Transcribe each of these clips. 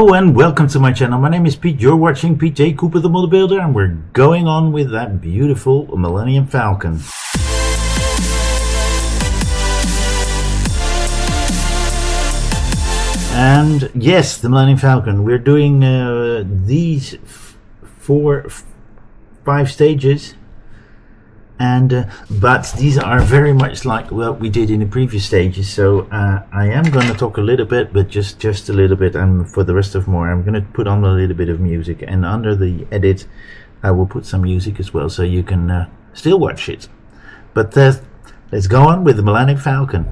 Hello and welcome to my channel. My name is Pete. You're watching Pete J. Cooper the Model Builder, and we're going on with that beautiful Millennium Falcon. And yes, the Millennium Falcon. We're doing these 5 stages, and but these are very much like what we did in the previous stages. So I am going to talk a little bit, but just a little bit, and for the rest of more I'm going to put on a little bit of music, and under the edit I will put some music as well, so you can still watch it. But let's go on with the Millennium Falcon.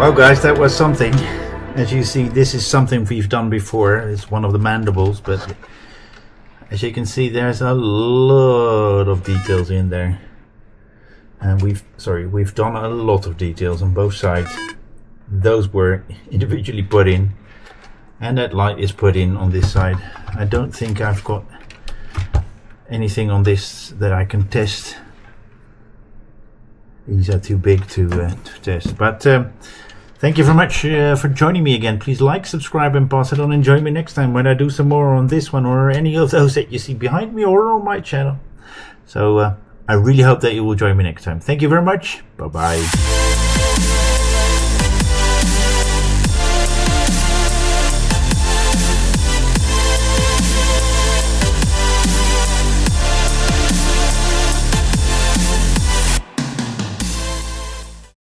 Well guys, that was something. As you see, this is something we've done before. It's one of the Mandibles, but as you can see, there's a lot of details in there. And we've done a lot of details on both sides. Those were individually put in, and that light is put in on this side. I don't think I've got anything on this that I can test. These are too big to test, but thank you very much for joining me again. Please like, subscribe, and pass it on, and join me next time when I do some more on this one or any of those that you see behind me or on my channel. So I really hope that you will join me next time. Thank you very much. Bye bye.